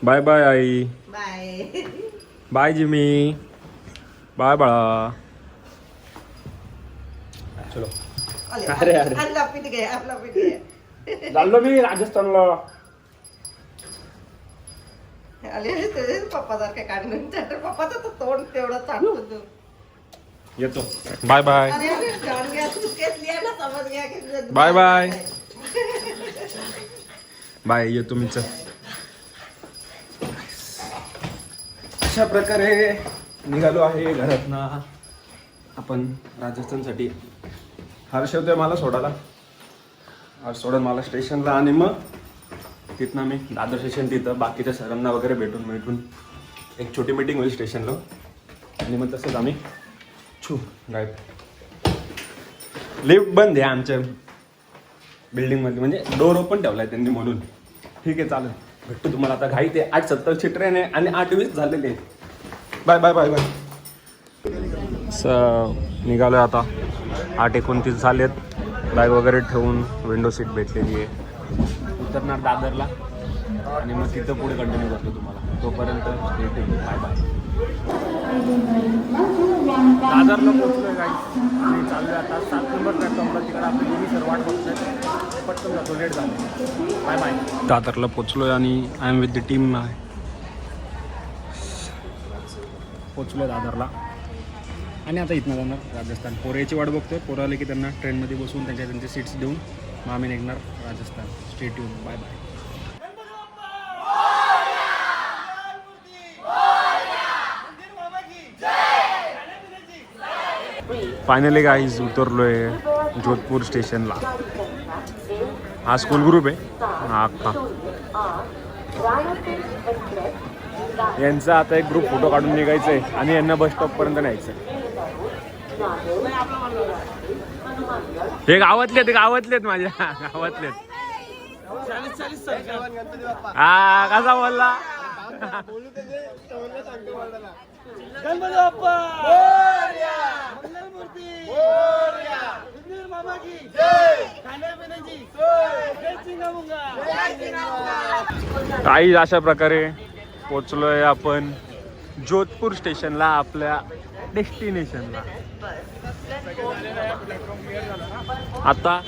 Bye bye आई. Bye bye Jimmy. Bye बाळा. चलो. अरे अरे आपला पीठ घे. चाललो मी राजस्थानला. आले ते पप्पा जर काय काढून पप्पाचं तर तोंड तेवढं चालू तू. येतो. Bye bye. अरे अरे जाण घ्या तू घेतली आहे ना समज घ्या की बाय बाय. बाय येतो मीच. अशा प्रकारे निघालो आहे घरातनं आपण राजस्थानसाठी. हर्ष होतोय मला सोडायला. हर्ष सोडून मला स्टेशनला आणि मग तिथनं मी दादर स्टेशन तिथं बाकीच्या सरांना वगैरे भेटून एक छोटी मीटिंग होईल स्टेशनला आणि मग तसंच आम्ही गायब. लिफ्ट बंद आहे आमच्या बिल्डिंगमध्ये, म्हणजे डोर ओपन ठेवला आहे त्यांनी म्हणून. ठीक आहे चालेल, भेटतो तुम्हाला आता. घाई ते 8:70ची ट्रेन आहे आणि 8:20 झालेली आहे. Bye bye bye bye. निघालो आहे आता. 8:29 झालेत. बॅग वगैरे ठेवून विंडो सीट भेटलेली आहे. उतरणार दादरला आणि मग तिथं पुढे कंटिन्यू करतो तुम्हाला. तोपर्यंत बाय बाय. दादरला पोहोचलोय गाईस आणि चाललोय आता 7 नंबर प्लॅटफॉर्मला. तिकडे आपले दोन्ही सर वाट बघतोय. पटकन जातो, लेट झाले. Bye bye. दादरला पोहोचलोय आणि I am with the team आहे. पोचलोय दादरला आणि आता इथनं जाणार राजस्थान. पोराची वाट बघतोय. पोरं आले की त्यांना ट्रेनमध्ये बसवून त्यांचे सीट्स देऊन मग आम्ही निघणार Rajasthan. Stay tune. Bye bye. Finally guys उतरलोय जोधपूर स्टेशनला. हा स्कूल ग्रुप आहे हा अख्खा. यांचा आता एक ग्रुप फोटो काढून निघायचं आहे आणि यांना बस स्टॉपपर्यंत न्यायचं आहे. हे गावातलेत माझ्या गावातलेत. हा कसा बोलला. काही अशा प्रकारे पोचलोय आपण जोधपूर स्टेशनला, आपल्या डेस्टिनेशनला. आता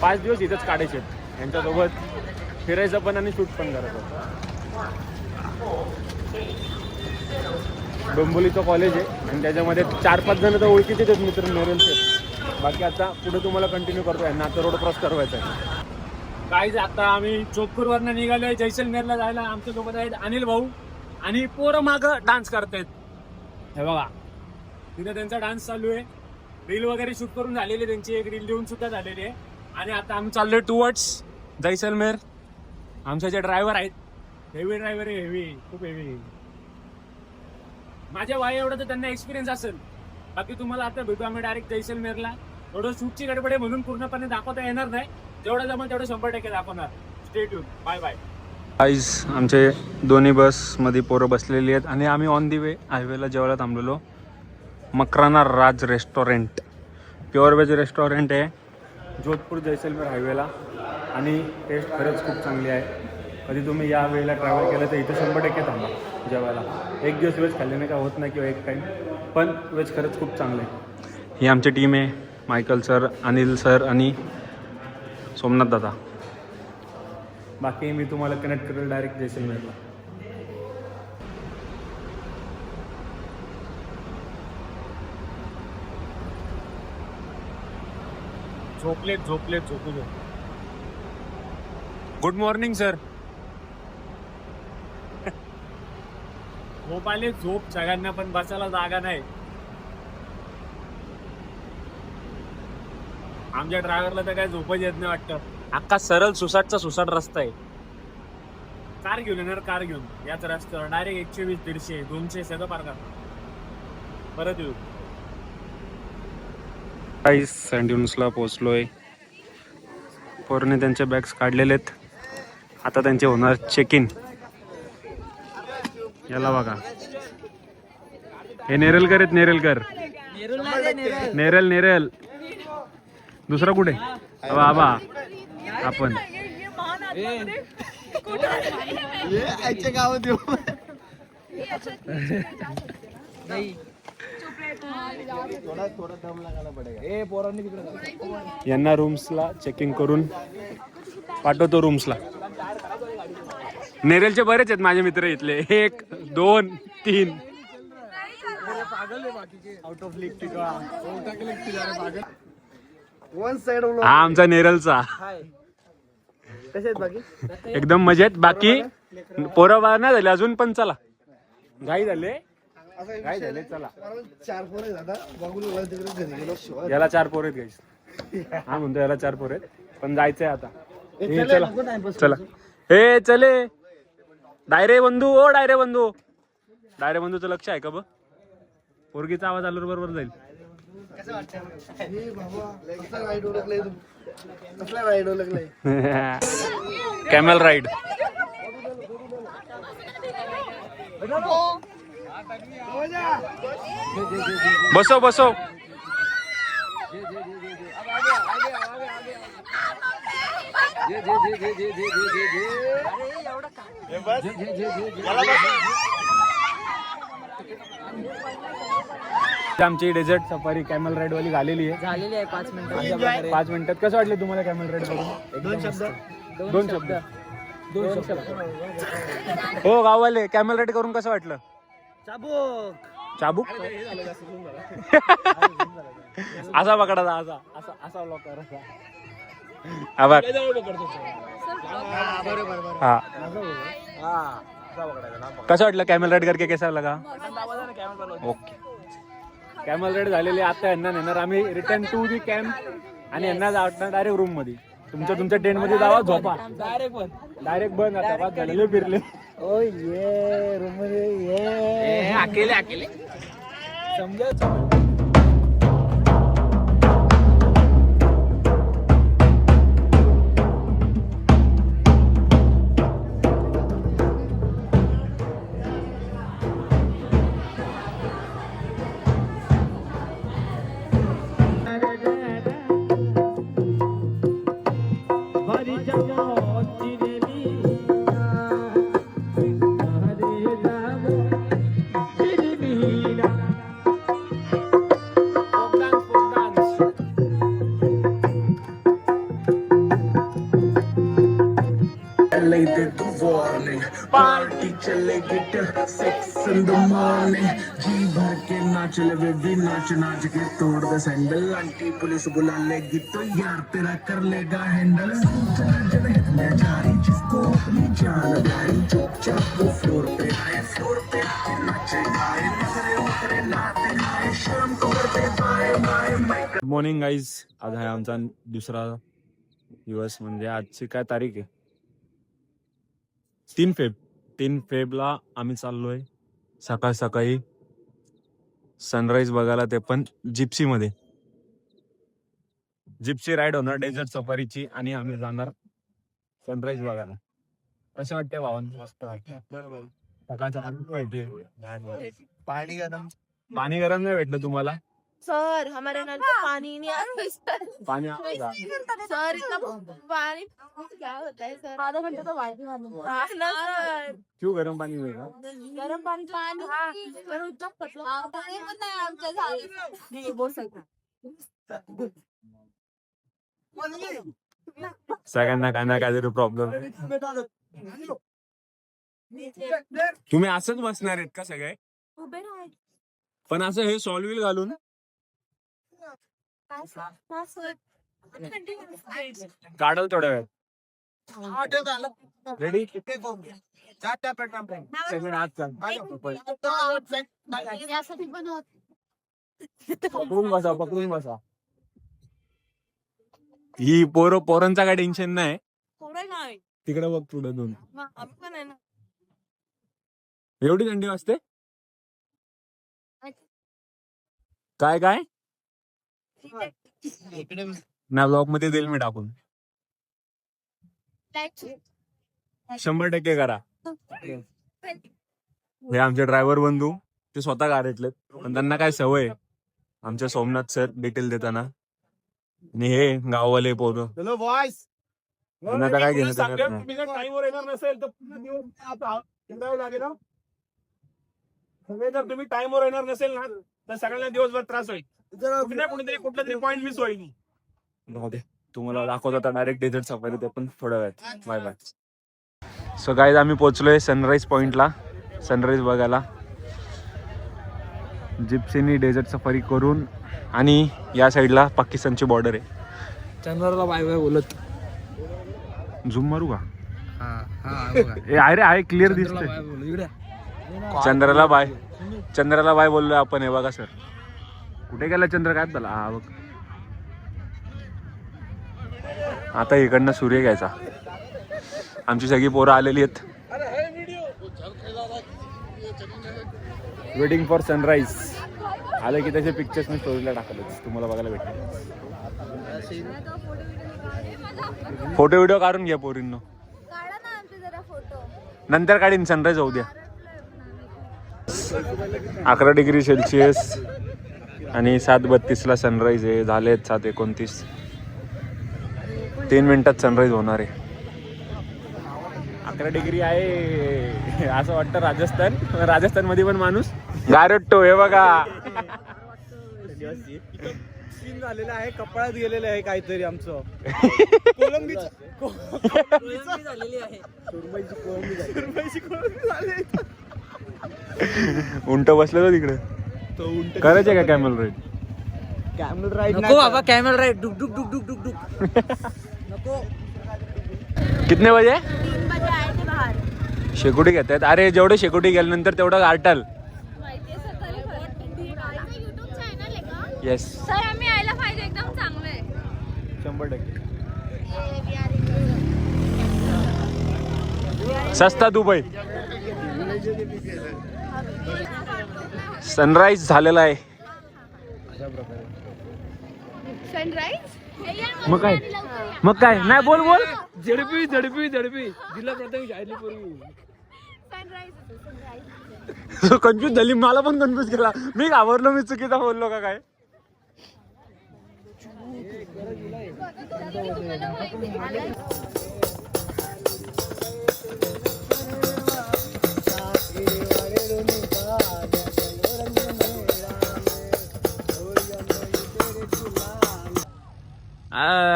5 दिवस इथंच काढायचे आहेत. यांच्यासोबत फिरायचं पण आणि शूट पण करायचं. डोंबिवलीचं कॉलेज आहे आणि त्याच्यामध्ये 4-5 जण तर ओळखीचेच आहेत मित्र नेरलचे. बाकी आता पुढे तुम्हाला कंटिन्यू करतो. यांना आता रोड क्रॉस करवायचा आहे. काहीच आता आम्ही जोधपूरवरनं निघालोय जैसलमेरला जायला. आमच्या सोबत आहेत अनिल भाऊ आणि पोरं मागं डान्स करतायत. हे बघा तिथे त्यांचा डान्स चालू आहे. रील वगैरे शूट करून झालेली त्यांची. एक रील देऊन सुद्धा झालेली आहे. आणि आता आम्ही चाललोय टुवर्ड्स जैसलमेर. आमचे जे ड्रायव्हर आहेत हेवी ड्रायव्हर आहे. हेवी, खूप हेवी. माझ्या वाय एवढं तर त्यांना एक्सपिरियन्स असेल. बाकी तुम्हाला आता भेटू आम्ही डायरेक्ट जैसलमेरला. थोडं शूटची गडबड आहे म्हणून पूर्णपणे दाखवता येणार नाही. जेवढं जमेल तेवढं 100% दाखवणार. Stay tune. Bye bye. Guys आमचे दोन्ही बसमध्ये पोरं बसलेली आहेत आणि आम्ही ऑन दी वे हायवेला जेवायला थांबलेलो. मकराना राज रेस्टॉरंट प्युअर व्हेज रेस्टॉरंट आहे जोधपूर जैसलमेर हायवेला. आणि टेस्ट खरंच खूप चांगली आहे. कधी तुम्ही या वेळेला ट्रॅव्हल केलं तर इथं 100% थांबा जेवायला. एक दिवस व्हेज खाल्ल्याने काय होत नाही किंवा एक टाईम, पण व्हेज खरंच खूप चांगलं आहे. ही आमची टीम आहे. मायकल सर, अनिल सर आणि सोमनाथ दादा. बाकी मी तुम्हाला कनेक्ट करेल डायरेक्ट जैसलमेरला. झोपू. Good morning sir. झोप आले. झोप सगळ्यांना, पण बसायला जागा नाही. आमच्या ड्रायव्हरला तर काय झोपच येत नाही वाटतं. अख्खा सरळ सुसाट रस्ता आहे. कार घेऊन येणार, कार घेऊन याच रस्त्यावर डायरेक्ट 120, 150, 200 सगळं पार करणार. परत येऊ. सँड्युन्सला पोहोचलोय. पोरने त्यांचे बॅग्स काढलेले आहेत. आता त्यांचे होणार चेक इन. याला बघा, हे नेरलकर आहेत. नेरल. दुसरा कुठे बाबा आपण. यांना रूम्सला चेकिंग करून पाठवतो रूम्सला. नेरेलचे बरेच आहेत माझे मित्र इथले, 1 2 3. हा आमचा नेरलचा. एकदम मजेत. बाकी पोरं बाहेर नाही झाले अजून, पण चला घाई झाले चला. 4 पोरं आहेत आता. बघून तिकडे घरी गेलो. याला 4 पोर आहेत गाईस. हा म्हणतो याला 4 पोर आहेत, पण जायचंय आता. हे चला चला. हे चले डायरे बंधू. ओ डायरे बंधू. डायरे बंधूचं लक्ष आहे का बघ? पोरगीचा आवाज आल्यावर बरोबर जाईल. Camel ride. बसो बसो. आमची डेझर्ट सफारी कॅमल राईड वाली झालेली आहे 5 मिनिटात. कसं वाटलं तुम्हाला कॅमल राईड करून? 2 शब्द. हो गाववाले, कॅमल राईड करून कसं वाटलं? चाबूक असा पकडायचा, असा असा असा ब्लॉक करायचा. कसं वाटलं कॅमल राईड करके? कैसा लगा? ओके. कॅमल राईड झालेली. आता यांना नेणार आम्ही रिटर्न टू दी कॅम्प आणि यांना जाणार डायरेक्ट रूम मध्ये. तुमच्या टेंट मध्ये जावा, झोपा. डायरेक्ट बंद. आता बाद झालेले फिरले. ओ ये रूम मध्ये ये अकेले समजा. पार्टी चलेगी till 6 in the morning. जी भर के नाच ले बेबी, नाच नाच के तोड़ दे सैंडल. आंटी पुलिस बुला लेगी तो यार तेरा कर लेगा हैंडल. मैं जारी जिसको अपनी जान लगाई, चुपचाप वो फ्लोर पे आके नाचे गाए, नखरे उतरे नाते गाए, शाम को करते bye bye. Good morning guys. आज आहे आमचा दुसरा दिवस. म्हणजे आजची काय तारीख आहे? 3 फेबला आम्ही चाललोय सकाळ सकाळी सनराईज बघायला, ते पण जिप्सी मध्ये. जिप्सी राईड होणार डेझर्ट सफारीची आणि आम्ही जाणार सनराईज बघायला. कसं वाटतंय भावान? मस्त वाटतं. पाणी गरम नाही भेटलं तुम्हाला? सर हमारे नल पे पानी नहीं आ रहा है. पाणी आएगा. सर इतना पानी क्या होता है सर? आधा घंटा तो वाइट ना सर. क्यों गरम पाणी होगा? गरम पानी पर इतना पतला पानी पता है आमच्या झाली नहीं बोल सकता. सगळ्यांना काय ना काहीतरी प्रॉब्लेम. तुम्ही असंच बसणार आहेत का सगळे? उभे राहा. पण असं हे सॉल्व्हिल घालून काढल थोड्या वेळ. रेडी? पकडून बसा. ही पोरांचा काय टेन्शन नाही. तिकडे बघ पुढे 2. एवढी थंडी वाजते? काय काय ना ब्लॉग मध्ये देईल मी टाकून. 100% करा. हे आमचे ड्रायव्हर बंधू, ते स्वतः गाडीतलेत, पण त्यांना काय सवय आमच्या सोमनाथ सर डिटेल देताना. आणि हे गाववाले पोरं. आणि आता काय घेणं सांगा, देणार नाही. तुम्ही जर टाइमवर येणार नसेल तर पूर्ण दिवस आता हिंडावं लागेल हं. सगळे जर तुम्ही टाइमवर येणार नसेल ना तर सगळ्यांना दिवसभर त्रास होईल. कुठेतरी कुठला तरी पॉईंट मिस होईल. जाऊ दे. तुम्हाला दाखवत होता डायरेक्ट डेझर्ट सफारी, ते पण थोड्या वेळात. Bye bye. सो गाईज आम्ही पोहोचलोय सनराईज पॉइंटला, सनराईज बघायला. जिप्सीनी डेझर्ट सफारी करून, आणि या साईडला पाकिस्तानची बॉर्डर आहे. चंद्राला बाय बाय बोलत. झूम मारू का? हा ए अरे आहे, क्लिअर दिसतंय. चंद्राला बाय, चंद्राला बाय बोललोय आपण. हे बघा सर, कुठे गेला चंद्र? काय झाला? हा बघ. आता इकडनं सूर्य घ्यायचा. आमची सगळी पोरं आलेली आहेत. Waiting for sunrise. आलं की त्याचे पिक्चर्स मी स्टोरीला टाकलच, तुम्हाला बघायला भेटेल. फोटो व्हिडिओ काढून घ्या पोरींनो, काढा ना आमचे जरा फोटो. नंतर काढीन. सनराईज होऊ द्या. 11 डिग्री सेल्सिअस आणि 7:32 सनराईज आहे. झाले 7:29. 3 मिनिटात सनराईज होणार आहे. 11 डिग्री आहे असं वाटतं राजस्थान. राजस्थानमध्ये पण माणूस गारटतो. हे बघा, सीन झालेला आहे, कपाळात गेलेलं आहे काहीतरी आमचं. कोळंबी झालेली आहे. उंट बसलं तर तिकडे. करायचे का कॅमल राईड? कॅमल राईड नको बाबा, कॅमल राईड डुक डुक डुक डुक डुक डुक नको. कितने बजे? 3 बजे आए थे बाहर. शेकोटी घेत आहेत. अरे जेवढे शेकोटी गेल्यानंतर तेवढं गारटाल. माहिती आहे सर, युट्यूब चॅनल आहे का? येस, सर आम्ही यायला पाहिजे, एकदम चांगलं आहे. 100%. सस्ता दुबई. सनराईज झालेला आहे. सनराईज मग काय, मग काय नाही. बोल बोल. झडपी झडपी झडपी जिल्हा प्रथम शाळेतली पोरगी. सनराईज कन्फ्युज झाली. मला पण कन्फ्युज केला. मी घाबरलो, मी चुकीचा बोललो का काय.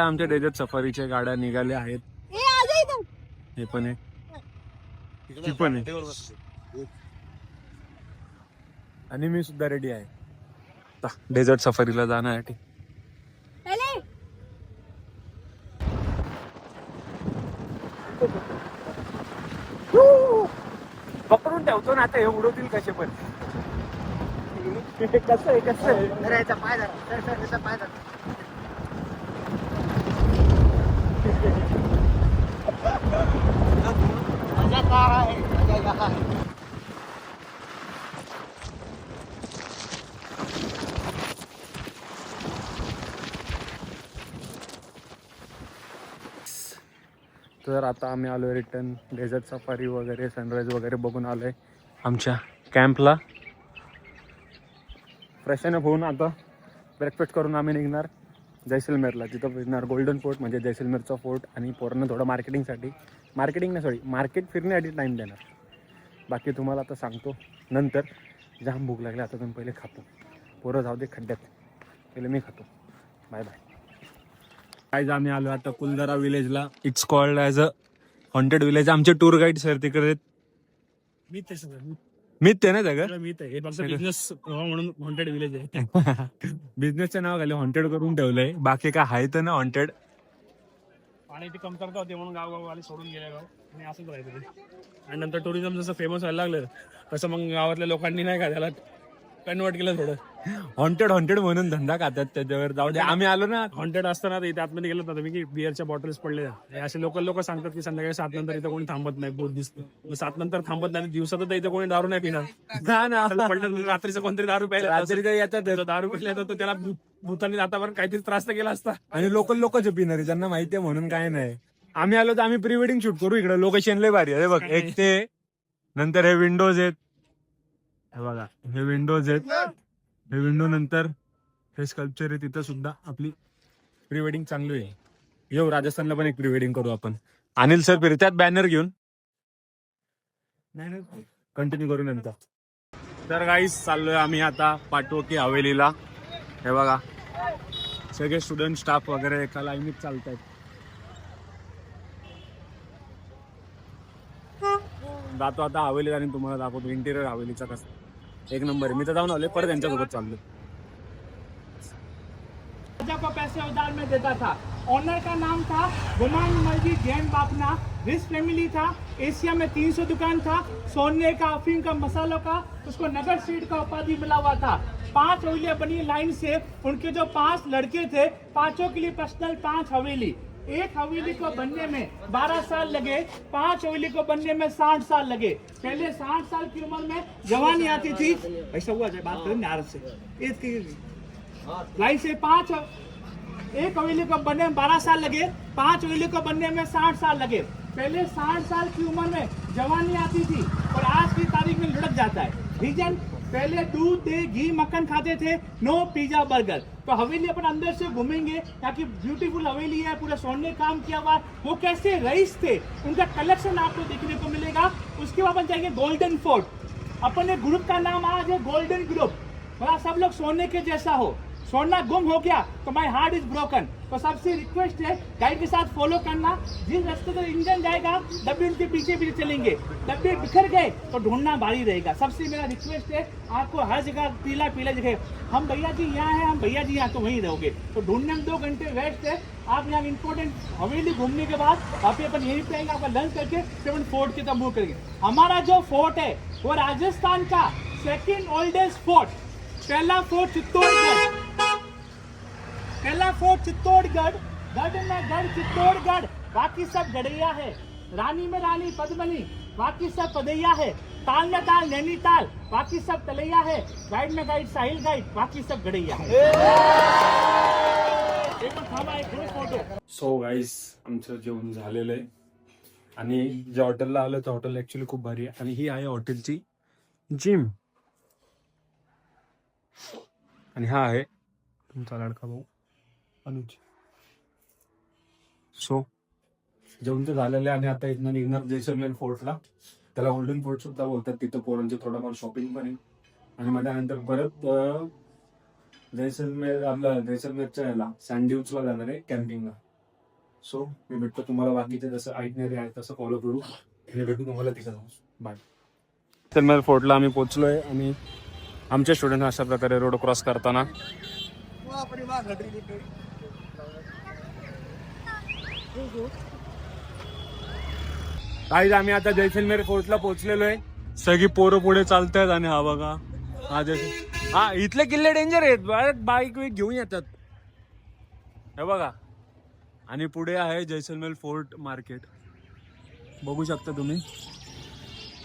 आमच्या डेझर्ट सफारीच्या गाड्या निघाल्या आहेत. हे पण आहे, ती पण आहे, आणि मी सुद्धा रेडी आहे डेझर्ट सफारीला जाण्यासाठी. पकडून ठेवतो ना आता. हे उडवतील कसे पण. कसं आहे, कसं आहे. तर आता आम्ही आलो रिटर्न. डेझर्ट सफारी वगैरे, सनराईज वगैरे बघून आलोय आमच्या कॅम्पला. फ्रेशन अप होऊन आता ब्रेकफास्ट करून आम्ही निघणार जैसलमेरला. तिथं फिरणार गोल्डन फोर्ट, म्हणजे जैसलमेरचा फोर्ट, आणि पोरांना थोडं मार्केटिंग नाही मार्केट फिरण्यासाठी टाईम देणार. बाकी तुम्हाला आता सांगतो नंतर. जाम भूक लागली आता, तुम्ही पहिले खातो. पोरं जाऊ दे खड्ड्यात, पहिले मी खातो. Bye bye. काय आम्ही आलो आता कुलदरा विलेजला. It's called as a haunted village. आमचे टूर गाईड सर तिकडे मित आहे ना सगळं. बिझनेस म्हणून हॉन्टेड विलेज आहे. बिझनेसचं नाव खाली हॉन्टेड करून ठेवलंय. बाकी काय आहे तर ना हॉन्टेड. पाण्याची कमतरता होती म्हणून गावगाववाले सोडून गेले गाव, आणि असंच राहायचं ते. आणि नंतर टुरिझम जसं फेमस व्हायला लागलं तसं मग गावातल्या लोकांनी नाही का त्याला कन्वर्ट केलं थोडं. हॉन्टेड म्हणून धंदा खातात त्याच्यावर. जाऊ दे, आम्ही आलो ना. हॉन्टेड असताना इथे आतमध्ये गेलो ना तुम्ही की बिअरच्या बॉटल्स पडल्या. हे असे लोक सांगतात की संध्याकाळी 7 नंतर इथं कोणी थांबत नाही, बोट दिसतं. 7 नंतर थांबत नाही, दिवसात इथं कोणी दारू नाही पिणार. पडलं रात्रीचं कोणतरी दारू प्यायला, रात्री येतात दारू पिल्या तर त्याला भूतानी आतापर्यंत काहीतरी त्रास तर केला असता. आणि लोकच पिणार आहे, त्यांना माहितीये म्हणून काय नाही. आम्ही आलो तर आम्ही प्री वेडिंग शूट करू इकडे. लोकेशन लय भारी आहे बघ. एक ते नंतर हे विंडोज आहेत, हे बघा हे विंडोज आहेत. हे विंडो नंतर हे स्कल्पचर आहे. तिथं सुद्धा आपली प्री वेडिंग चांगली आहे. येऊ राजस्थानला पण एक प्री वेडिंग करू आपण. अनिल सर फिरतात बॅनर घेऊन. नाही कंटिन्यू करू नंतर. तर गाईस चाललोय आम्ही आता पाटवकी हवेलीला. हे बघा सगळे स्टुडंट स्टाफ वगैरे एका लाईनीत चालत आहेत. जातो आता हवेलीला आणि तुम्हाला दाखवतो इंटिरियर हवेलीचा कसं एक नंबर आहे. मी तर जाऊन आलोय, परत त्यांच्यासोबत चाललो. राजा को पैसे उधार में देता था. ऑनर का नाम था गुमान मर्जी जैन बापना. रिच फैमिली था. एशिया में 300 दुकान था. सोने का, अफीम का, मसालों का. उसको नगर स्ट्रीट का उपाधि मिला हुआ था. 5 हवेलियां बनी लाइन से. उनके जो 5 लड़के थे, 5 के लिए पर्सनल 5 हवेली. एक हवेली को बनने में 12 साल लगे. 5 हवेली को बनने में 60 साल लगे. पहले 60 साल की उम्र में जवानी आती थी. ऐसा हुआ जाए बात करें नारद से लाइन से 5 एक हवेली को बनने में 12 साल लगे. 5 हवेली को बनने में 60 साल लगे. पहले 60 साल की उम्र में जवानी आती थी और आज की तारीख में लुढ़क जाता है. रीजन पहले दूध दही घी मक्खन खाते थे. No pizza burger. तो हवेली अपन अंदर से घूमेंगे. यहाँ की ब्यूटीफुल हवेली है. पूरा सोने काम किया हुआ. वो कैसे रईस थे उनका कलेक्शन आपको देखने को मिलेगा. उसके बाद अपन जाएंगे गोल्डन फोर्ट. अपने ग्रुप का नाम आज है गोल्डन ग्रुप. बोला सब लोग सोने के जैसा हो. सोना गुम हो गया तो माई हार्ट इज ब्रोकन. तो सबसे रिक्वेस्ट है गाइड के साथ फॉलो करना. जिस रास्ते से इंजन जाएगा डब्बे उनके पीछे पीछे चलेंगे. डब्बे बिखर गए तो ढूंढना भारी रहेगा. सबसे मेरा रिक्वेस्ट है आपको हर जगह पीला पीला दिखे. हम भैया जी यहाँ हैं, हम भैया जी यहाँ तो वहीं रहोगे. तो ढूंढने में 2 घंटे वेस्ट है. आप यहाँ इंपॉर्टेंट हवेली घूमने के बाद आप अपन यहीं पे आएंगे. आपका लंच करके फिर अपन फोर्ट की तरफ मूव करेंगे. हमारा जो फोर्ट है वो राजस्थान का 2nd ओल्डेस्ट फोर्ट. पहला फोर्ट चित्तौड़गढ़. पहला फोर्ट चित्तौड़गढ़. गढ़ में गढ़ चित्तौड़गढ़. बाकी सब गढ़ैया है. रानी में रानी पद्मनी. बाकी सब पदैया है. ताल में ताल नैनीताल. बाकी सब तलैया है. गाइड में गाइड साहिल गाइड. बाकी सब गढ़ैया है. एक थांबा, एक फोटो. सो गाईस आमचं जेवण झालेलं आहे आणि ज्या हॉटेलला आलं त्या हॉटेल ॲक्च्युली खूप भारी आहे. आणि ही आहे हॉटेलची जिम. आणि हा आहे तुमचा लाडका भाऊ अनुज. सो जेवण तर झालेलं आहे आणि आता इथनं निघणार जैसलमेर फोर्टला. त्याला गोल्डन फोर्ट सुद्धा बोलतात. तिथं पोरांची थोडाफार शॉपिंग पण आहे आणि मग त्यानंतर परत जैसलमेरच्या याला सँडड्यून्सला जाणार आहे कॅम्पिंगला. सो मी भेटतो तुम्हाला बाकीचे जसं ऐकणारे आहे तसं फॉलो करू. मी भेटू तुम्हाला तिकडं. बाय. जैसलमेर फोर्टला आम्ही पोहोचलोय आणि आमचे स्टुडंट अशा प्रकारे रोड क्रॉस करताना काही आम्ही आता जैसलमेर फोर्टला पोहोचलेलो आहे. सगळी पोरं पुढे चालतात आणि हा बघा हा इथले किल्ले डेंजर आहेत. बाईक वीक घेऊन येतात हे बघा. आणि पुढे आहे जैसलमेर फोर्ट मार्केट. बघू शकता तुम्ही.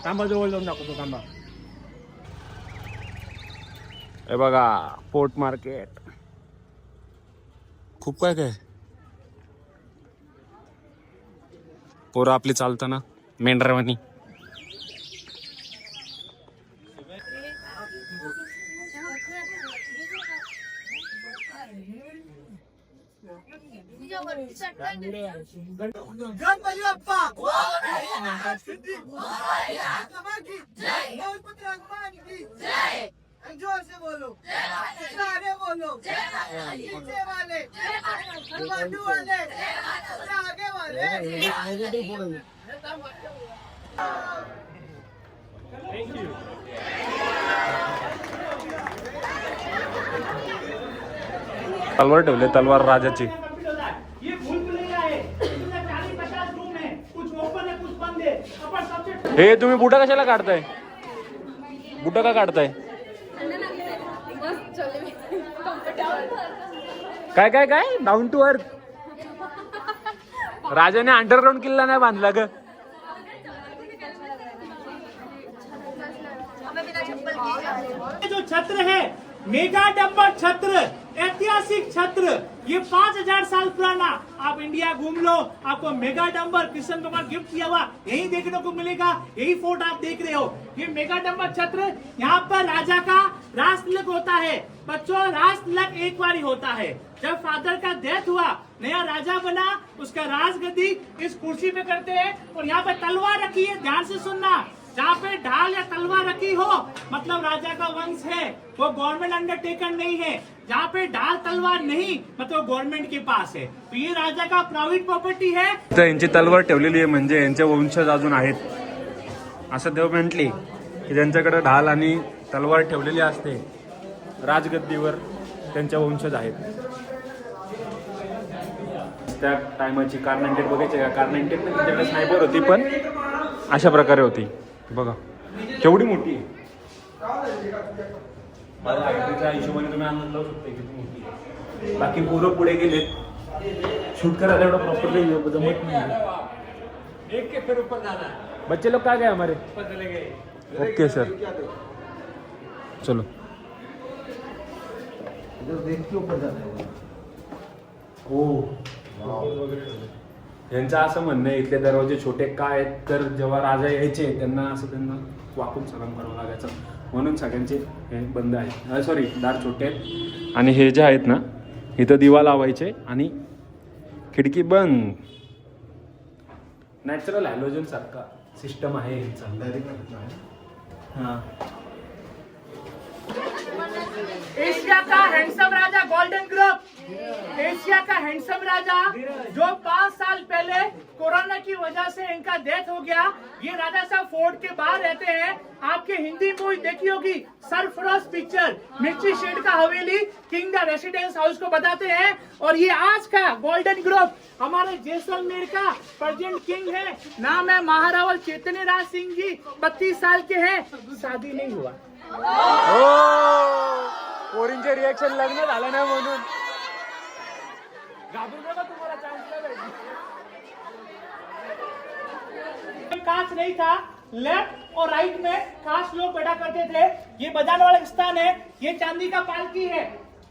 तांबा जवळ जाऊन दाखवतो तांबा. हे बघा फोर्ट मार्केट. खूप काय काय पोरं आपली चालताना मेंढरावानी. गणपती बाप्पा जोर से बोलो. सारे बोलो. पीछे वाले, बाजू वाले, आगे वाले. तलवार ठेवले. तलवार राजाची. ये भूल भुलैया है. इसमें 40-50 रूम है. कुछ ओपन है कुछ बंद है. अपन सबसे हे तुम्ही बुटा कशाला काढताय? बुटा का काढताय? काय काय काय डाऊन टू अर्थ. राजाने अंडरग्राउंड किल्ला नाही बांधला ग. जो छत्र है मेगा डंपर छत्र. ऐतिहासिक छत्र, ये 5000 साल पुराना। आप इंडिया घूम लो, आपको मेगा डंबर कृष्ण कुमार गिफ्ट किया हुआ यही देखने को मिलेगा। यही फोर्ट आप देख रहे हो, ये मेगा डंबर छत्र। यहाँ पर राजा का राज तिलक होता है बच्चों, राज तिलक एक बार ही होता है। जब फादर का डेथ हुआ, नया राजा बना, उसका राजगद्दी इस कुर्सी पे करते हैं। और यहाँ पे तलवार रखी है, ध्यान से सुनना, जहाँ पे ढाल या तलवार रखी हो मतलब राजा का वंश है, वो गवर्नमेंट अंडरटेकर नहीं है। जहाँ पे ढाल तलवार नहीं मतलब गवर्नमेंट के पास है, तो ये राजा का प्राइवेट प्रॉपर्टी है। तर यांची तलवार ठेवलेली आहे म्हणजे यांचे वंशज अजून आहेत असं देव म्हटले की ज्यांच्याकडे ढाल आणि तलवार ठेवलेली असते राजगद्दीवर त्यांच्या वंशज आहेत. त्या टायमाची कार 98 बघायची का, कार 98 त्यांच्याकडे स्नायपर होती पण अशा प्रकारे होती बघा केवढी मोठी आहे. माझ्या हाईटच्या हिशोबाने तुम्ही अंदाज लावू शकता किती मोठी आहे. बाकी पोरं पुढे गेलेत शूट करायला एवढं प्रॉपरली जमत नाही. एक के फिर ऊपर जाना है, बच्चे लोग कहाँ गए हमारे? ऊपर चले गए। ओके सर चलो. हो यांचं असं म्हणणं आहे इथले दरवाजे छोटे का आहेत तर जेव्हा राजा यायचे त्यांना वाकून सलाम करावं लागायचं म्हणून सगळ्यांचे हे बंद आहे. सॉरी दार छोटे आहेत आणि हे जे आहेत ना इथं दिवा लावायचे आणि खिडकी बंद. नॅचरल हॅलोजन सारखा सिस्टम आहे यांचा. हां एशिया का हैंडसम राजा गोल्डन ग्रुप, एशिया का हैंडसम राजा जो 5 साल पहले कोरोना की वजह से इनका डेथ हो गया। ये राजा साहब फोर्ट के बाहर रहते हैं। आपके हिंदी मूवी देखी होगी सरफरोश पिक्चर, मिर्ची शेड का Haveli, king the residence house को बताते हैं। और ये आज का गोल्डन ग्रुप हमारे जैसलमेर का प्रेजेंट किंग है, नाम है महारावल चैतन्य राज सिंह जी, 32 साल के हैं, शादी नहीं हुआ। पोरींचे रिएक्शन लग्न झालं नाही म्हणून घाबरू नका, तुम्हाला चांस कांच नहीं था, लेफ्ट और राइट में कांच लोग बैठा करते थे। ये बजाने वाला स्थान है, ये चांदी का पालकी है।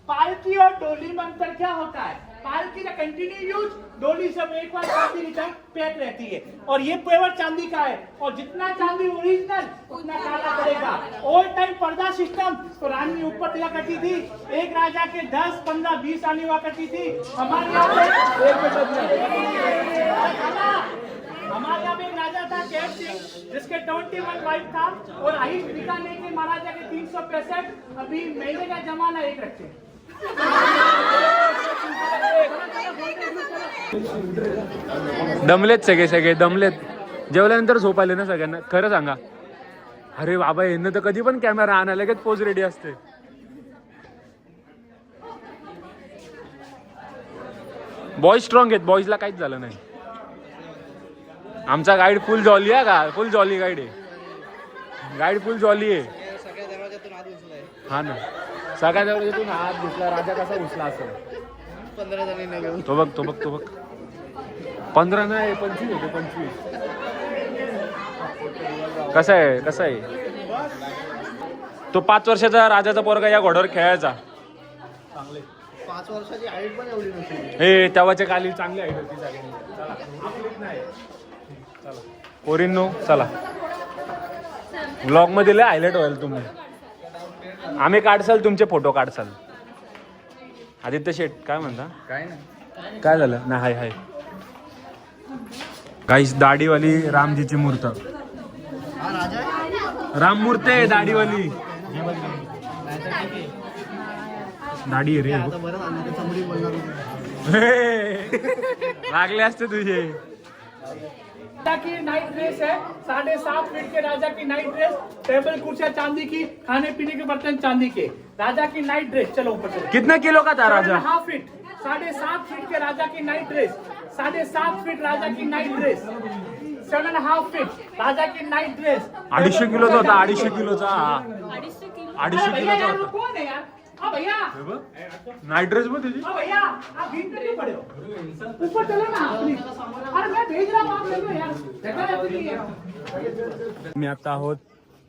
पालकी और डोली में अंतर क्या होता है? पालकी का कंटिन्यू यूज, डोली सब एक बार चांदी रिटर्न पैक रहती है। और ये पेवर चांदी का है, और जितना चांदी ओरिजिनल उतना काला पड़ेगा। ओल्ड टाइम पर्दा सिस्टम, तो रानी ऊपर दिया करती थी, एक राजा के 10, 15, 20 आने हुआ करती थी। हमारे यहाँ पे एक राजा था कैब सिंह, जिसके 21 वाइफ था, और हाइट दिखाने के महाराजा के 365। अभी महीने का जमाना एक रखते हैं। दमलेत सगळे दमलेत. जेवल्यानंतर झोप आले ना सगळ्यांना, खरं सांगा. अरे बाबा यांना तर कधी पण कॅमेरा आणा लगेच पोज रेडी असते. बॉय स्ट्रॉंग आहेत, बॉईजला काहीच झालं नाही. आमचा गाईड फुल जॉली आहे का, फुल जॉली गाईड आहे. गाईड फुल जॉली आहे. हा ना, सगळ्या दरवाजातून हात घुसला. राजा कसा घुसला असेल? 15 जणांना घेऊन. तो बघ 15 नाही 25 होते. 25 कसं आहे तो 5 वर्षाचा राजाचा पोरगा या घोड्यावर खेळायचा. 5 वर्षाची हाईट पण एवढी नव्हती. हे तेव्हाच्या काली चांगली हाईट होती सगळ्यांची. चला पोरींनो चला, व्लॉग मध्ये लय हायलाइट व्हाल तुम्ही. आम्ही काढसाल, तुमचे फोटो काढसाल. आदित्य शेठ काय म्हणता? काय नाही, काय झालं? नाही हाय काहीच. दाढीवाली रामजीची मूर्त, हा राजा आहे? राम मूर्ती आहे दाढीवाली. दाढी आहे रे. आता बरं झालं ते समोर बोलणार होते. लागले असते तुझे. राजा की नाइट ड्रेस है, 7.5 फीट के राजा की नाइट ड्रेस, टेबल कुर्सियां चांदी की, खाने पीने के बर्तन चांदी के, राजा की नाइट ड्रेस। चलो ऊपर चलो। कितना किलो का था राजा? 7.5 फीट, 7.5 फीट के राजा की नाइट ड्रेस, 7.5 फीट राजा की नाइट ड्रेस, 7.5 फीट राजा की नाइट ड्रेस। 250 किलोचा होता. 250 किलोचा. 250 किलोचा होता. कौन है यार? हाँ भैया, नाइट ड्रेस में तुझी. हाँ भैया, आप भीड़ में क्यों पड़े हो? ऊपर चलो ना प्लीज। अरे मैं भेज रहा हूँ, आप चलो यार, जगह रहती नहीं है। मी आता आहोत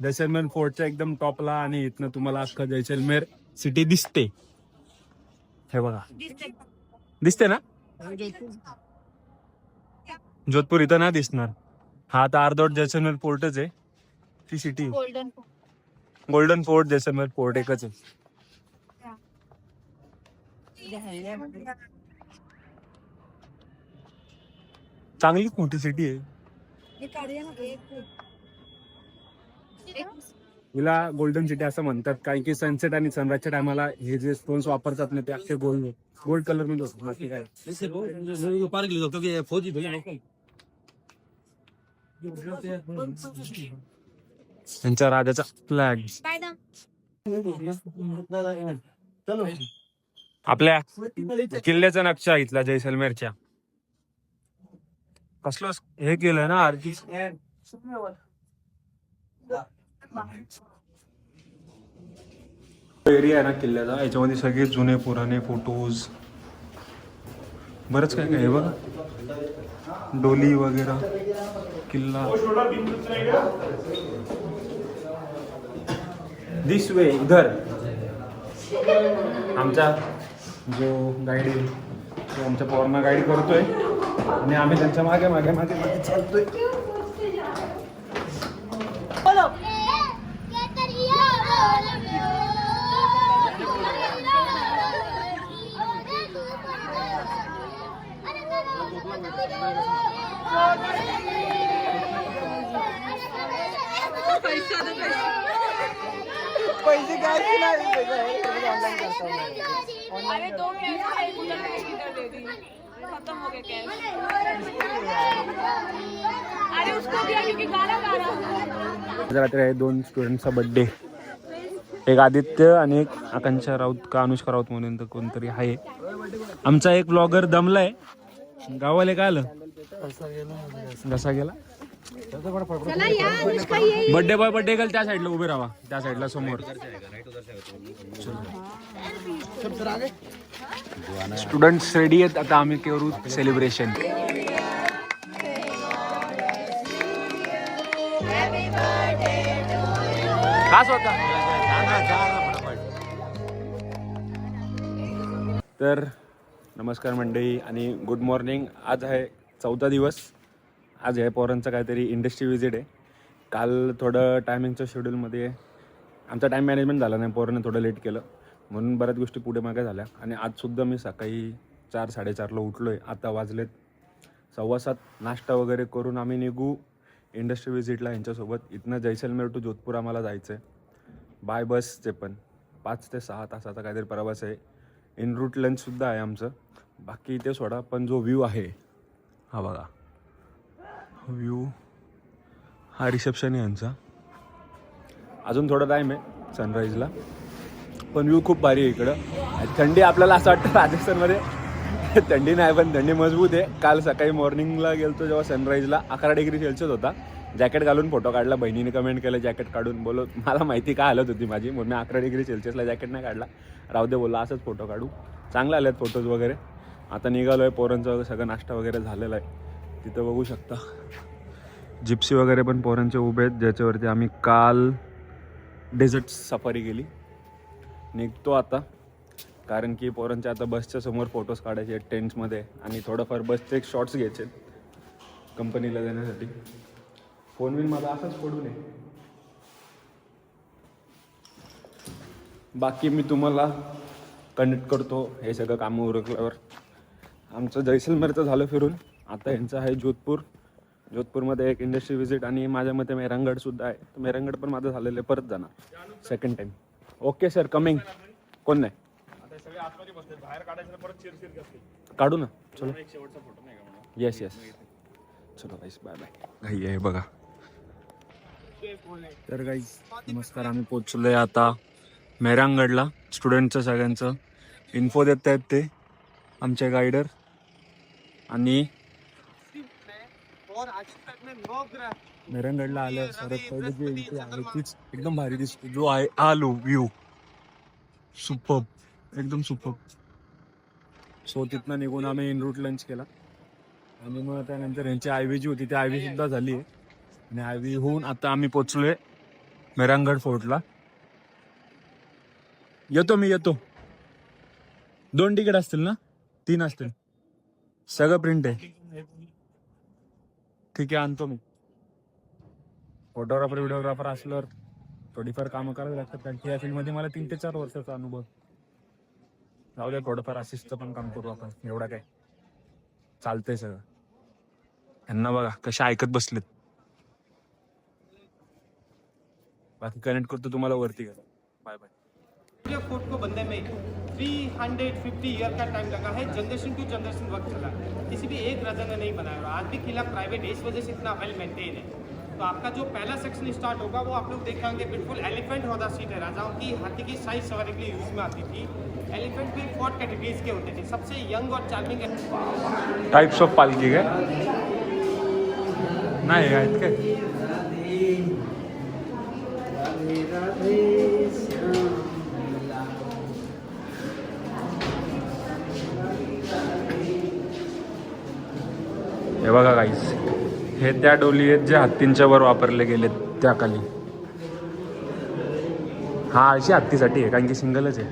जैसलमेर फोर्टच्या एकदम टॉपला आणि इथनं तुम्हाला अख्खा जैसलमेर सिटी दिसते. हे बघा दिसते ना जोधपूर इथं नाही दिसणार. हा आता अर्धवट जैसलमेर पोर्टच आहे. ती city golden fort Jaisalmer port एकच आहे. चांगलीच मोठी सिटी आहे. हिला गोल्डन सिटी असं म्हणतात कारण की सनसेट आणि सनराईजच्या टायमाला हे जे स्टोन्स वापरतात ना ते अख्खे गोल्ड कलर मध्ये होतात. बाकी काय त्यांच्या राजाचा फ्लॅग आपल्या किल्ल्याचा नक्षा इथला जैसलमेरच्या कसलं हे केलंय ना आर्टिस्ट. एरिया आहे ना किल्ल्याचा याच्यामध्ये सगळे जुने पुराणे फोटोज बरंच काय काय आहे बघा. डोली वगैरे किल्ला दिस वे इधर. आमचा जो गाईड आहे तो आमच्या पॉवरना गाईड करतोय आणि आम्ही त्यांच्या मागे मागे मागे मागे चालतोय. पैसे काय ऑनलाईन करतो. अरे 2 कैश है मुझे टिकट दे दी खत्म हो गया कैश. अरे उसको दिया क्योंकि गाना गा रहा रात्री आहे 2 स्टुडंटचा बर्थडे. एक आदित्य आणि एक आकांक्षा राऊत का अनुष्का राऊत म्हणून तर कोणतरी आहे. आमचा एक ब्लॉगर दमलाय. गावाला काय आलं घसा गेला. बर्थडे बॉय बर्थडे गेल त्या साईडला उभे राहा. त्या साईडला समोर स्टुडंट्स रेडी आहेत. आता आम्ही करू सेलिब्रेशन. खास होता तर नमस्कार मंडळी आणि गुड मॉर्निंग. आज आहे 14 दिवस. आज आहे पोरांचं काहीतरी इंडस्ट्री विजिट आहे. काल थोडं टायमिंगच्या शेड्यूलमध्ये आमचा टाईम मॅनेजमेंट झाला नाही. पोरांनी थोडं लेट केलं म्हणून बऱ्याच गोष्टी पुढे मागे झाल्या. आणि आजसुद्धा मी सकाळी 4-4:30ला उठलो आहे. आता वाजलेत 7:15. नाश्ता वगैरे करून आम्ही निघू इंडस्ट्री विजिटला यांच्यासोबत. इथनं जैसलमेर टू जोधपूर आम्हाला जायचं आहे बाय बसचे. पण 5 ते 6 तासाचा काहीतरी प्रवास आहे. इन रूट लंचसुद्धा आहे आमचं. बाकी ते सोडा पण जो व्ह्यू आहे हा बघा. व्ह्यू हा रिसेप्शन आहे यांचा. अजून थोडा टाईम आहे सनराईजला पण व्ह्यू खूप भारी आहे इकडं. थंडी आपल्याला असं वाटतं राजस्थानमध्ये थंडी नाही पण थंडी मजबूत आहे. काल सकाळी मॉर्निंगला गेलतो जेव्हा सनराईजला 11 डिग्री सेल्सिअस होता. जॅकेट घालून फोटो काढला. बहिणीने कमेंट केलं जॅकेट काढून. बोलो मला माहिती काय हालत होती माझी म्हणून मी 11 डिग्री सेल्सिअसला जॅकेट नाही काढला. राहू दे बोलला असंच फोटो काढू. चांगले आलेत फोटोज वगैरे. आता निघालो आहे. पोरांचं सगळं नाश्ता वगैरे झालेला आहे. तिथं बघू शकता जिप्सी वगैरे पण पोरांचे उभे आहेत ज्याच्यावरती आम्ही काल डेझर्ट सफारी गेली. निघतो आता कारण की पोरांच्या आता बसच्या समोर फोटोज काढायचे आहेत टेंट्समध्ये आणि थोडंफार बसचे एक शॉट्स घ्यायचे कंपनीला देण्यासाठी. फोन बिन माझा असाच पडू नये. बाकी मी तुम्हाला कनेक्ट करतो हे सगळं कामं उरकल्यावर. आमचं जैसलमेरचं झालं फिरून. आता यांचं आहे जोधपूर. जोधपूरमध्ये एक इंडस्ट्री विजिट आणि माझ्या मते मेहरांगडसुद्धा आहे. तर मेहरांगड पण माझं झालेलं आहे. परत जाणार second time. Okay sir coming. कोण नाही काढू ना. चलो येस येस चलो गाईस बाय बाय. घाई आहे बघा. तर गाईस नमस्कार. आम्ही पोचलोय आता मेहरांगडला. स्टुडंटचं सगळ्यांचं इन्फो देत आहेत ते आमचे गायडर. आणि मेहरांगडला आलं सर्वात पहिले जे इथे आहे तीच एकदम भारी दिसते. जो आहे आलो व्ह्यू सुपर्ब एकदम सुपर्ब. सो तिथनं निघून आम्ही इन रूट लंच केला आणि मग त्यानंतर यांची आयव्ही जी होती ती आयव्ही सुद्धा झाली आहे. आणि आयव्ही होऊन आता आम्ही पोचलोय मेहरांगड फोर्टला. येतो मी येतो. 2 तिकीट असतील ना? 3 असतील. सगळं प्रिंट आहे. ठीक आहे, आणतो मी. फोटोग्राफर व्हिडिओग्राफर असल्यावर थोडीफार कामं करावी लागतात, कारण की या फील्डमध्ये मला 3 ते 4 वर्षाचा अनुभव. जाऊ द्या, थोडंफार असिस्टचं पण काम करू आपण. एवढा काय चालतंय सगळं. यांना बघा कशा ऐकत बसलेत. बाकी कनेक्ट करतो तुम्हाला वरती. Bye bye. फोर्ट को बनने में 350 ईयर का टाइम लगा है। जनरेशन टू जनरेशन वक्त चला है, किसी भी एक राजा ने नहीं बनाया और आज भी किला प्राइवेट है, इस वजह से इतना वेल मेंटेन है। तो आपका जो पहला सेक्शन स्टार्ट होगा वो आप लोग देख होंगे, बिल्कुल एलिफेंट हौदा सीट है। राजाओं की हाथी की साइज सवारी के लिए यूज में आती थी। एलिफेंट भी 4 कैटेगरीज के होते थे। सबसे यंग और चार्मिंग टाइप्स ऑफ पालखी काय नाही आहेत काय? हे बघा गाईस, हे त्या डोली आहेत जे हत्तींच्या वर वापरले गेलेत त्या खाली. हा अशी हत्तीसाठी आहे, कारण की सिंगलच आहे.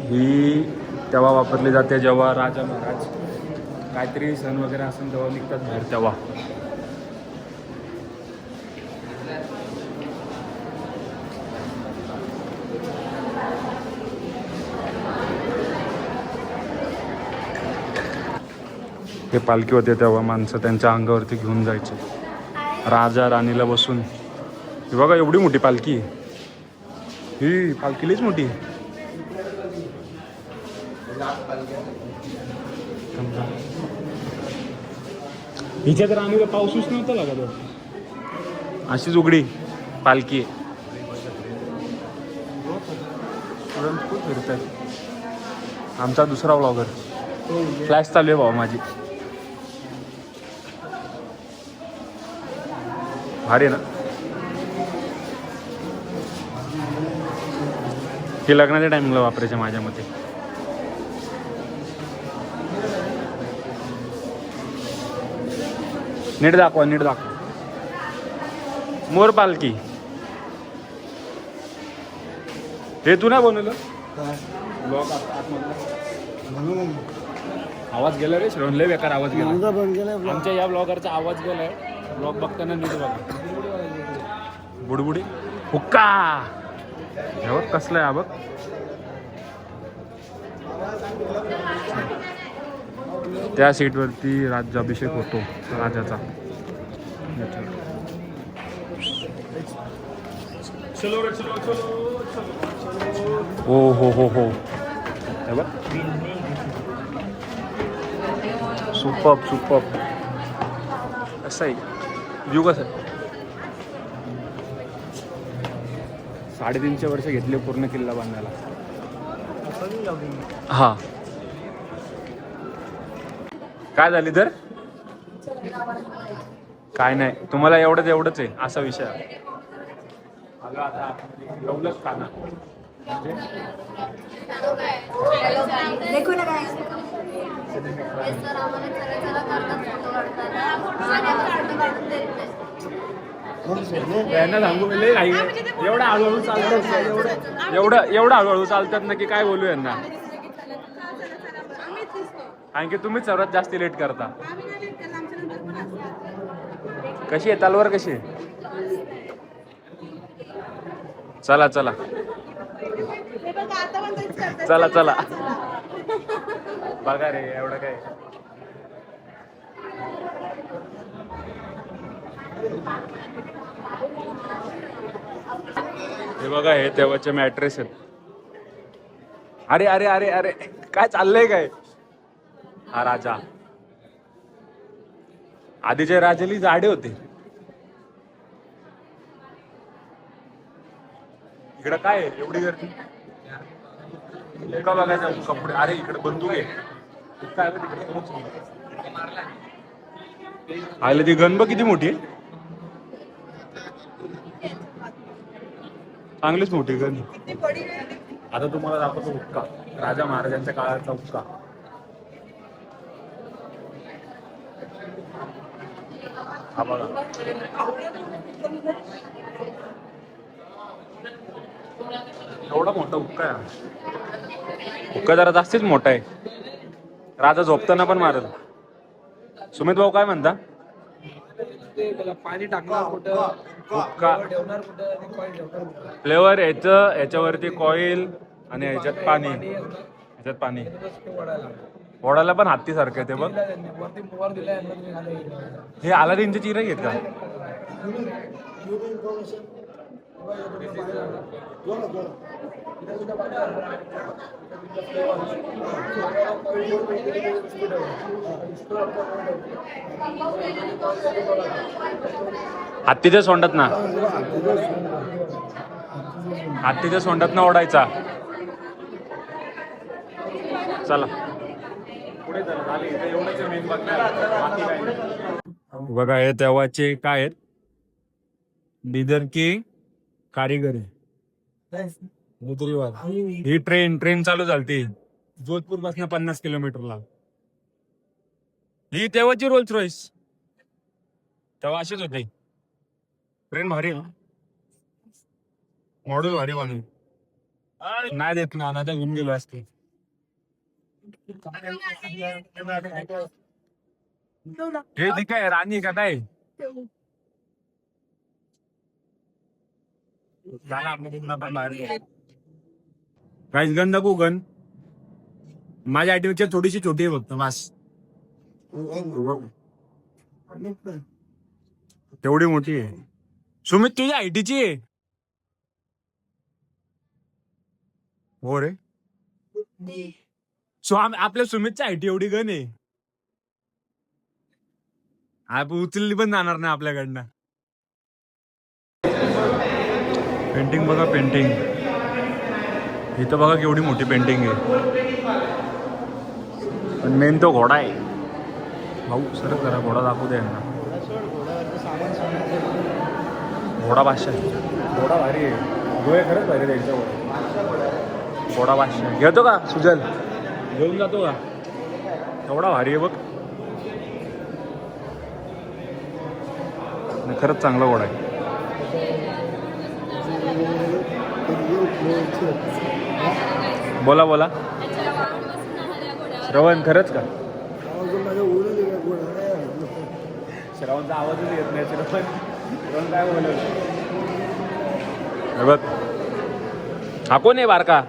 ही तेव्हा वापरली जाते जेव्हा राजा महाराज काहीतरी सण वगैरे असेल तेव्हा निघतात बाहेर तेव्हा. हे पालखी होते तेव्हा माणसं त्यांच्या अंगावरती घेऊन जायचे, राजा राणीला बसून. ही बघा एवढी मोठी पालखी, ही पालखी लईच मोठी. हिच्यात राणीला पाऊसच नव्हता लागत. अशीच उघडी पालखी आहे. खूप फिरतात. आमचा दुसरा व्लॉगर फ्लॅश चालू आहे भाऊ माझी. भारी ना. हे लग्नाच्या टाइमला वापरायचे माझ्या मते. नीट दाखवा, नीट दाखवा. मोर पालखी हे तू नाही बनवलं? आवाज गेला रे श्रवण, लय बेकार आवाज गेला. आमच्या या ब्लॉगरचा आवाज गेलाय. ब्लॉग बघताना नीट बघा. बुडबुडी हुक्का हे बघ कसलं आहे. बघ त्या सीटवरती राज्याभिषेक होतो राजाचा. हो हो हो हो. हे बघ सुपर्ब सुपर्ब. असं आहे व्ह्यू. कसं आहे? 350 वर्ष घेतले पूर्ण किल्ला बांधायला. हा काय झाली तर काय नाही, तुम्हाला एवढंच आहे असा विषय. आता खाना देखो ना काय यांना सांगू लय घाई. एवढं हळूहळू चालतात, एवढं हळूहळू चालतात ना की काय बोलू यांना. आणखी तुम्हीच सर्वात जास्त लेट करता. कशी आहे तलवार, कशी आहे? चला चला चला चला. बघा रे एवढं काय. हे बघा हे तेव्हाचे मॅट्रेस आहेत. अरे अरे अरे अरे काय चाललंय काय? हा राजा. आधीच्या राजाली जाडे होते. इकडं काय आहे एवढी गर्दी? का बघायचं कपडे? अरे इकडे बंदूक आहे. काय आले ती गण बघ किती मोठी आहे. चांगलीच मोठी गण. आता तुम्हाला दाखवतो हुक्का, राजा महाराजांच्या काळाचा हुक्का. हा बघा एवढा मोठा हुक्का आहे. हुक्का जरा जास्तीच मोठा आहे. राजा झोपताना पण मारल. सुमित भाऊ काय म्हणता? पाणी टाकणार कुठं, हुक्का ठेवणार कुठं आणि कॉईल ठेवणार कुठं. फ्लेवर याच्यावरती कॉईल आणि ह्याच्यात पाणी. ह्याच्यात पाणी ओढायला पण हत्ती सारखं आहे ते बघ. वरती मोवर दिलाय यांना तुम्ही खाली गेला. हे अलादीनचे चिरे घेत का? हत्तीच्या सोंडात ना, हत्तीच्या सोंडात ना ओढायचा. चला पुढे बघा हे तेव्हाचे काय आहेत, बिदर की कारीगर आहे. ही ट्रेन चालू झालती जोधपूर पासून 50 किलोमीटरला. ही तेव्हाची रोल्स रॉईस, तेव्हा अशीच होती ट्रेन. भारी मॉडेल भारी बनवून नाही देत ना, आता घेऊन गेलो असते. हे ती काय राणी का काय? काहीच गंध गन माझ्या आयटीच्या थोडीशी छोटी आहे फक्त मास. तेवढी मोठी आहे. सुमित तुझ्या आयटीची आहे? हो रे. आपल्या सुमितच्या आयटी एवढी गण आहे, आपण उचलली पण जाणार नाही आपल्याकडनं. पेंटिंग बघा, पेंटिंग इथं बघा केवढी मोठी पेंटिंग आहे. पण मेन तो घोडा आहे. भाऊ सर जरा घोडा दाखवू द्या यांना. घोडा बादशाह आहे. घोडा भारी आहे. डोळे खरंच भारी त्यांच्या घोडा बादशाह. घेतो का सुजल? घेऊन जातो का? एवढा भारी आहे बघ. खरंच चांगला घोडा आहे. बोला बोला श्रवण, खरंच का? श्रवणचा आवाजच येत नाही. श्रवण काय बोलत? बघ हा कोण आहे बारका?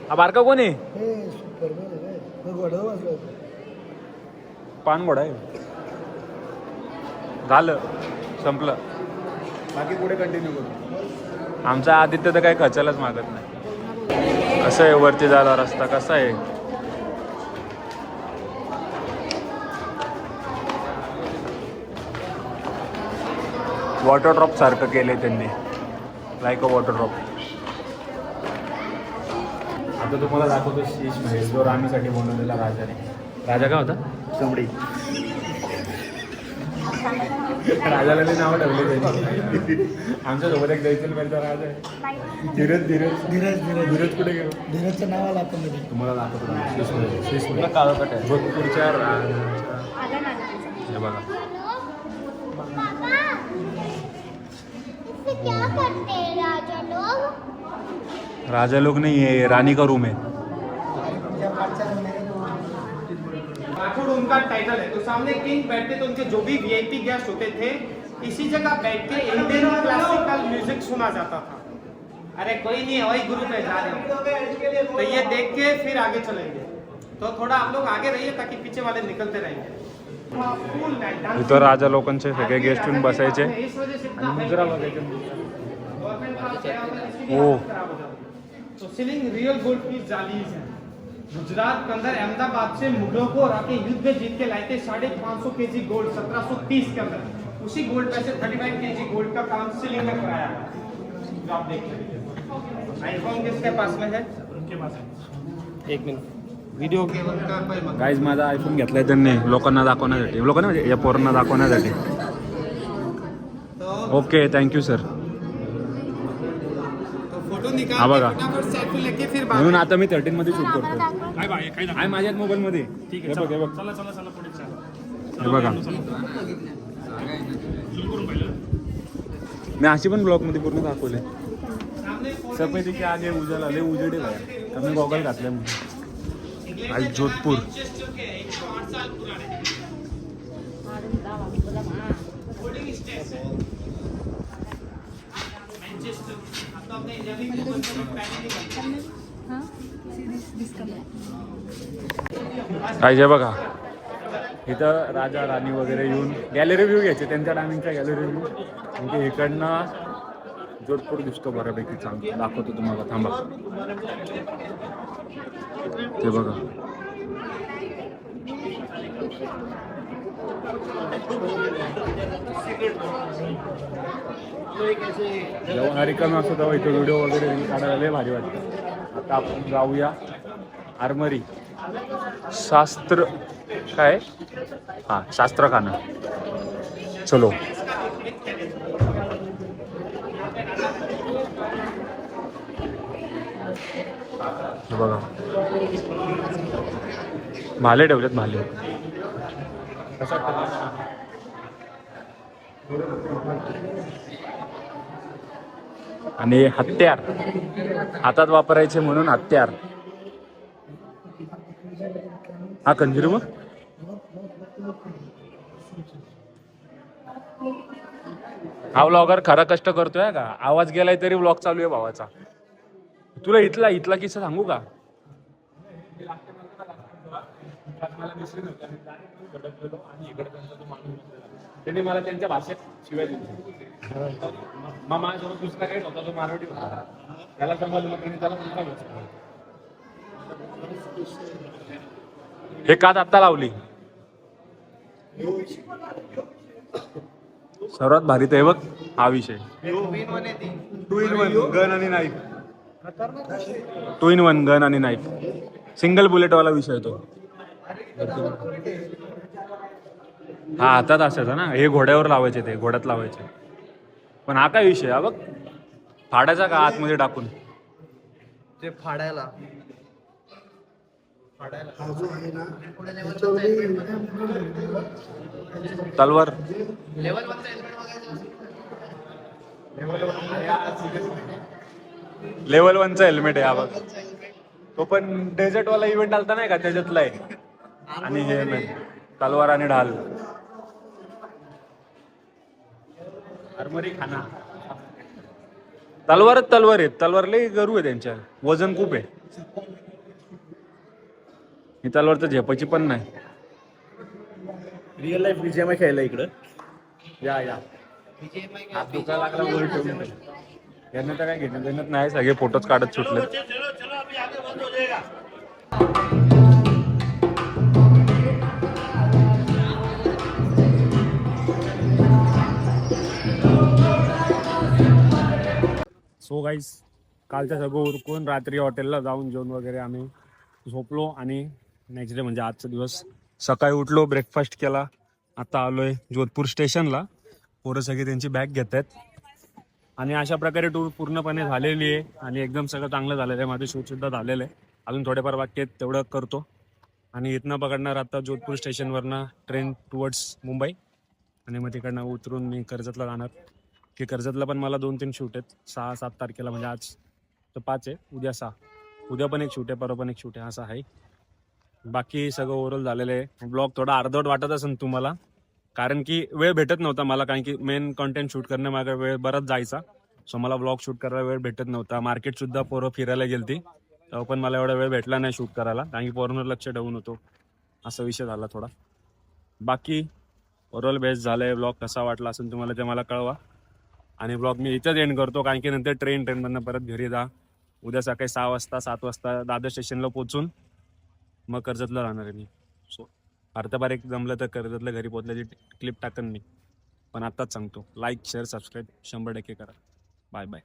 हा बारका कोण आहे? पान घोडा आहे. झालं, संपलं. बाकी पुढे कंटिन्यू करू. आमचा आदित्य तर काही खचायलाच मागत नाही. कसं आहे वरती जायला रस्ता? कसा आहे? वॉटर ड्रॉप सारखं केलंय त्यांनी, लाईक अ वॉटर ड्रॉप. आता तुम्हाला दाखवतो शीश महल, जो राणीसाठी बनवलेला राजाने. राजा काय होता? चमडी. राजाला ते नाव ठेवले त्यांनी. आमच्या सोबत एक जैसलमेरचा राजा आहे, धीरज. धीरज कुठे गेलो? धीरजचं नाव आलं आपण तुम्हाला दाखवतो शीश महल. काळोखट आहे जोधपूरच्या हे बघा. राजा लोग नहीं है, रानी का रूम है. राठौड़ उनका टाइटल है. तो सामने किंग बैठते तो उनके जो भी वीआईपी गेस्ट होते थे इसी जगह बैठ के इंडियन क्लासिकल म्यूजिक सुना जाता था. अरे कोई नहीं है, वही ग्रुप है जा रहे हैं. तो ये देख के फिर आगे चलेंगे. तो थोड़ा आप लोग आगे रहिए ताकि पीछे वाले निकलते रहेंगे. इथं राजा लोकांचे सगळे गेस्ट येऊन बसायचे आणि मुजरा बघायचे. ओ तो सीलिंग रियल गोल्ड की जालीज है. गुजरात के अंदर अहमदाबाद से मुगलों को हरा के युद्ध में जीत के लाए थे 550 केजी गोल्ड 1730 के अंदर. उसी गोल्ड पे से 35 केजी गोल्ड का काम सीलिंग में कराया जो आप देख रहे हैं. आईफोन किसके पास में है? उनके पास है. एक मिनट व्हिडिओ गाईज माझा आयफोन घेतलाय त्यांनी लोकांना दाखवण्यासाठी, लोकांना म्हणजे या पोरांना दाखवण्यासाठी. Okay thank you sir. हा बघा, म्हणून आता मी 13 मध्ये शूट करतो. आहे माझ्या मोबाईल मध्ये. ठीक आहे, हे बघ. हे बघा, मी अशी पण ब्लॉग मध्ये पूर्ण दाखवले. सफेदी के आगे उजाला लय उजेडे आहे. कमी गॉगल घातले म्हणून. आज जोधपूर. काय बघा इथं राजा राणी वगैरे येऊन गॅलरी व्ह्यू घ्यायचे त्यांच्या टायमिंगचा गॅलरी व्ह्यू. म्हणजे इकडनं जोधपूर दिसतो बऱ्यापैकी चांगलं. दाखवतो तुम्हाला थांबा. ते बघा जेव्हा रिकामी असतो तेव्हा इथं व्हिडिओ वगैरे काढायला लय भारी वाटतं. आता आपण जाऊया आर्मरी शास्त्र काय हा शास्त्रखाना. चलो बघा भाले ठेवलेत भाले. आणि हत्यार हातात वापरायचे म्हणून हत्यार. हा कंजीर मग हा व्लॉगर खरा कष्ट करतोय का. आवाज गेलाय तरी व्लॉग चालू आहे भावाचा. तुला इथला किस्सा सांगू का. त्यांनी मला त्यांच्या भाषेत शिवाय दिली. मग माझ्यासोबत दुसरा काही होता तो मराठी होता. त्याला समजलं मग त्यांनी त्याला दुसरा भाषा. हे कात आता लावली. सर्वात भारी ते बघ हा विषय. 2 in 1 गन आणि नाईफ. 2 in 1 गन आणि नाईफ. सिंगल बुलेट वाला विषय तो. हा हातात असायचा ना. हे घोड्यावर लावायचे ते घोड्यात लावायचे. पण हा काय विषय हा बघ फाडायचा का आतमध्ये टाकून. ते फाडायला तलवार लेवल 1चा हेल्मेट आहे हा बघ. तो पण डेझर्ट वाला इव्हेंट आलता नाही का त्याच्यातला आहे. आणि हे तलवार आणि ढाल. आर्मरी खाना. तलवारच तलवार आहेत. तलवार लई गरू आहे त्यांच्या. वजन खूप आहे. ही तलवार तर झेपायची पण नाही. रिअल लाईफ BGMI खेळला इकडं. या हात दुखा लागला वर ठेवून. यांना तर काय घेणं देणं नाही. सगळे फोटोच काढत सुटले. सो गाईस कालच्या सगळं उरकून रात्री हॉटेलला जाऊन जेवण वगैरे आम्ही झोपलो. आणि नेक्स्ट डे म्हणजे आजचा दिवस सकाळी उठलो ब्रेकफास्ट केला. आता आलोय जोधपूर स्टेशनला. पोरं सगळे त्यांची बॅग घेत आहेत. आणि अशा प्रकारे टूर पूर्णपणे झालेली आहे. आणि एकदम सगळं चांगलं झालेलं आहे. माझं शूटसुद्धा झालेलं आहे. अजून थोडेफार बाकी आहेत तेवढं करतो. आणि इथनं पकडणार आता जोधपूर स्टेशनवरनं ट्रेन टुवर्ड्स मुंबई. आणि मग तिकडनं उतरून मी कर्जतला जाणार. की कर्जतला पण मला 2-3 शूट आहेत. 6-7 तारखेला म्हणजे आज तर 5 आहे. उद्या 6. उद्या पण एक शूट आहे. परवा पण एक शूट आहे. असं आहे. बाकी सगळं ओव्हरऑल झालेलं आहे. ब्लॉग थोडा अर्धवट वाटत असेल तुम्हाला. कारण की वेळ भेटत नव्हता मला. कारण की मेन कॉन्टेंट शूट करण्यामागे वेळ बराच जायचा. सो मला ब्लॉग शूट करायला वेळ भेटत नव्हता. मार्केटसुद्धा पोरं फिरायला गेलती तेव्हा पण मला एवढा वेळ भेटला नाही शूट करायला. कारण की पोरांवर लक्ष ठेवून होतो. असा विषय झाला थोडा. बाकी ओव्हरऑल बेस्ट झालं आहे. ब्लॉग कसा वाटला असेल तुम्हाला ते मला कळवा. आणि ब्लॉग मी इथंच एंड करतो. कारण की नंतर ट्रेनमधनं परत घरी जा. उद्या सकाळी 6 वाजता 7 वाजता दादर स्टेशनला पोचून मग कर्जतला राहणार आहे मी. सो अर्धा एक जमलं तर कर्जतला घरी पोचल्याची क्लिप टाकन मी. पण आत्ताच सांगतो लाईक शेअर सबस्क्राईब 100% करा. Bye bye.